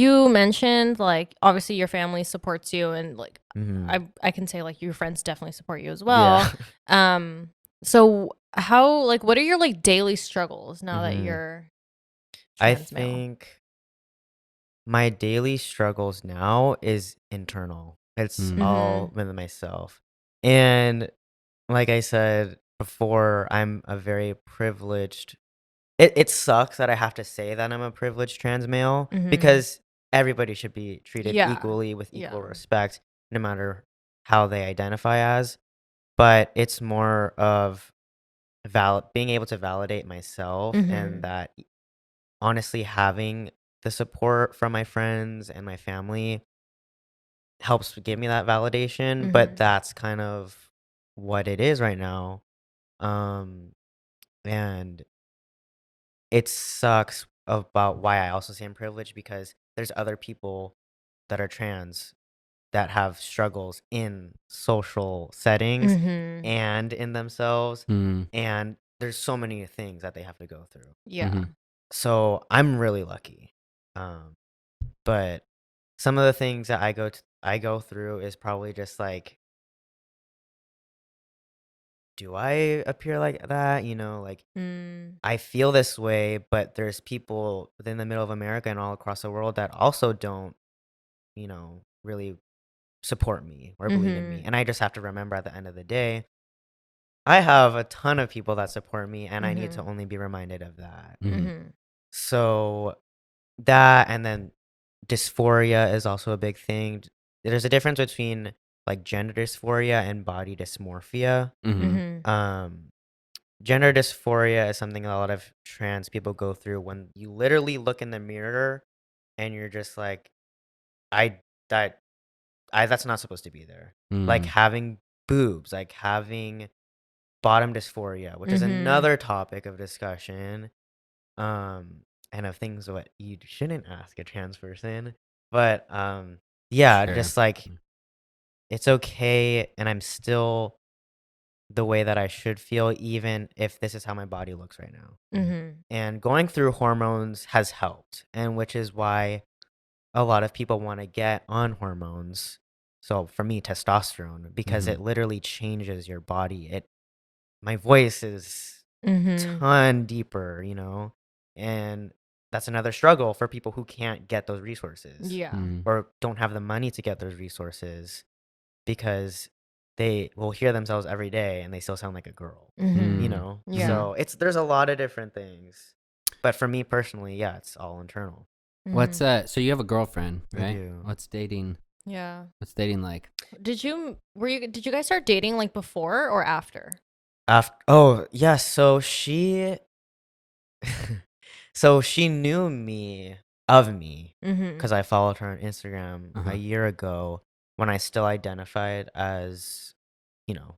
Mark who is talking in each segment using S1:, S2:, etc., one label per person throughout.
S1: You mentioned like obviously your family supports you, and like
S2: Mm-hmm.
S1: I can say like your friends definitely support you as well.
S2: Yeah.
S1: So how like what are your like daily struggles now that
S2: Mm-hmm.
S1: you're
S2: I
S1: trans male?
S2: think my daily struggles now is internal. It's all
S1: Mhm.
S2: within myself. And like I said before, I'm a very privileged. It sucks that I have to say that I'm a privileged trans male
S1: Mhm.
S2: because everybody should be treated
S1: Yeah.
S2: equally with equal
S1: Yeah.
S2: respect, no matter how they identify as. But it's more of being able to validate myself, and
S1: Mhm.
S2: that honestly having the support from my friends and my family helps give me that validation. But
S1: Mhm.
S2: that's kind of what it is right now. Um, and it sucks about why I also say I'm privileged, because there's other people that are trans that have struggles in social settings
S1: Mhm.
S2: and in themselves.
S3: Mm.
S2: And there's so many things that they have to go through.
S1: Yeah.
S3: Mm-hmm.
S2: So I'm really lucky. Um, but some of the things that I go through is probably just like, do I appear like that? Like,
S1: Mm.
S2: I feel this way, but there's people within the middle of America and all across the world that also don't, really support me or believe in me.
S1: Mhm.
S2: And I just have to remember at the end of the day, I have a ton of people that support me, and I need to
S1: Mhm.
S2: only be reminded of that.
S3: Mm-hmm.
S1: Mhm.
S2: So that, and then dysphoria is also a big thing. There's a difference between like gender dysphoria and body dysmorphia.
S3: Mm-hmm.
S1: Mhm.
S2: Um, Gender dysphoria is something a lot of trans people go through when you literally look in the mirror and you're just like, I that that's not supposed to be there. Like
S3: Mm.
S2: having boobs, like having bottom dysphoria, which is
S1: Mhm.
S2: another topic of discussion. And of things what you shouldn't ask a trans person. But yeah,
S3: Sure.
S2: just like it's okay, and I'm still the way that I should feel, even if this is how my body looks right now.
S1: Mhm.
S2: And going through hormones has helped, and which is why a lot of people want to get on hormones. So for me, testosterone, because
S3: Mm-hmm.
S2: it literally changes your body. My voice is
S1: Mhm.
S2: ton deeper, and that's another struggle for people who can't get those resources
S1: Yeah.
S3: Mm.
S2: or don't have the money to get those resources, because they will hear themselves every day and they still sound like a girl,
S1: Mhm.
S3: Mm-hmm.
S1: Yeah.
S2: So there's a lot of different things. But for me personally, yeah, it's all internal.
S3: What's
S1: Mhm.
S3: so you have a girlfriend,
S2: I
S3: right?
S2: do.
S3: What's dating
S1: Yeah.
S3: like?
S1: Did you guys start dating like before or after?
S2: Oh, yeah, so she knew me of me
S1: Mhm.
S2: because I followed her on Instagram a
S3: Uh-huh.
S2: year ago when I still identified as,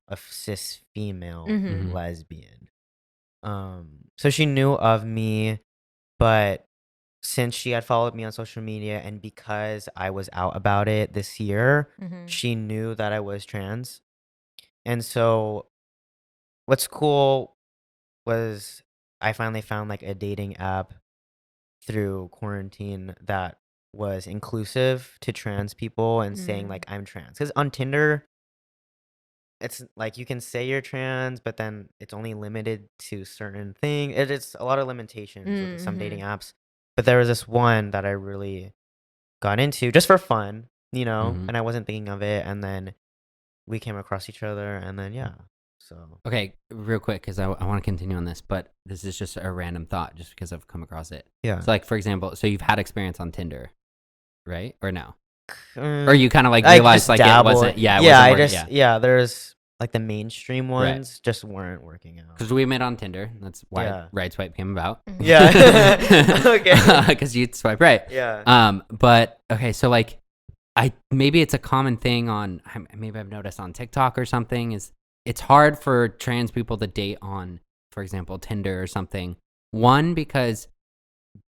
S2: a cis female
S3: Mm-hmm.
S1: Mhm.
S2: lesbian. So she knew of me, but since she had followed me on social media and because I was out about it this year,
S1: Mhm.
S2: she knew that I was trans. And so what's cool was I finally found like a dating app through quarantine that was inclusive to trans people and saying
S1: Mm.
S2: like I'm trans. Because on Tinder, it's like you can say you're trans, but then it's only limited to certain things. It's a lot of limitations with some dating
S1: Mhm.
S2: apps. But there was this one that I really got into just for fun,
S3: Mm-hmm.
S2: and I wasn't thinking of it. And then we came across each other, and then yeah. So
S3: Okay, real quick, because I want to continue on this, but this is just a random thought, just because I've come across it.
S2: yeah.
S3: So, like, for example, so you've had experience on Tinder, right? Or no? Or
S2: Mm,
S3: you kind of like
S2: I
S3: realized
S2: just
S3: like it
S2: dabble.
S3: wasn't, yeah, it
S2: Yeah,
S3: wasn't
S2: I
S3: working,
S2: just
S3: yeah,
S2: yeah. There's like the mainstream
S3: right?
S2: ones just weren't working out.
S3: Because we met on Tinder. That's why
S2: Yeah.
S3: right swipe came about.
S1: Mhm.
S2: Yeah. Okay.
S3: Because you swipe right.
S2: Yeah.
S3: But okay, so like, maybe it's a common thing maybe I've noticed on TikTok or something, is it's hard for trans people to date on, for example, Tinder or something. One, because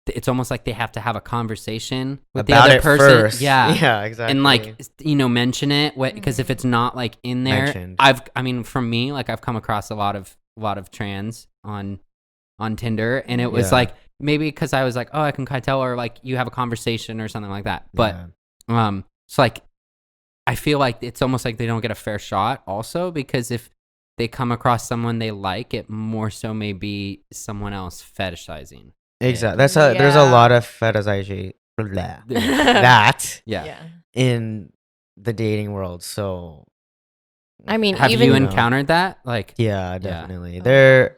S3: it's almost like they have to have a conversation with the
S2: About
S3: other
S2: it
S3: person.
S2: first.
S3: Yeah.
S2: Yeah, exactly.
S3: And like, mention it, because if
S1: Mhm.
S3: it's not like in there,
S2: Mentioned.
S3: I mean, from me, like I've come across a lot of trans on Tinder, and it was
S2: Yeah.
S3: like maybe because I was like, oh, I can kind of tell, or like you have a conversation or something like that. But
S2: Yeah.
S3: so like I feel like it's almost like they don't get a fair shot also, because if they come across someone they like, it more so may be someone else fetishizing it.
S2: Exactly. There's a
S1: Yeah.
S2: lot of fetishization that
S3: Yeah.
S2: in the dating world. So
S1: I mean,
S3: Have
S1: even
S3: you
S2: you know.
S3: encountered that? Like,
S2: yeah, definitely.
S1: Oh.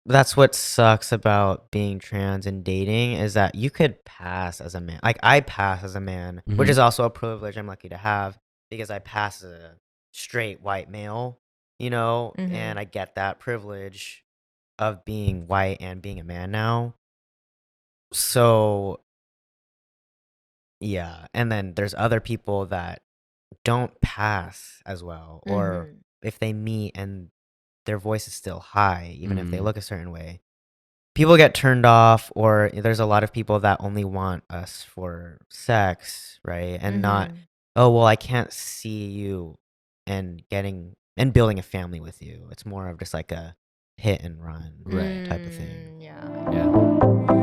S2: That's what sucks about being trans and dating is that you could pass as a man. Like I pass as a man, which
S3: Mhm.
S2: is also a privilege I'm lucky to have because I pass as a straight white male,
S1: Mhm.
S2: and I get that privilege of being white and being a man now. So, yeah, and then there's other people that don't pass as well, or
S1: Mhm.
S2: if they meet and their voice is still high, even if they
S3: Mhm.
S2: look a certain way, people get turned off, or there's a lot of people that only want us for sex, right? And not,
S1: Mhm.
S2: oh, well, I can't see you and building a family with you. It's more of just like a hit and run
S3: Right.
S2: type of thing.
S1: Yeah.
S3: Yeah.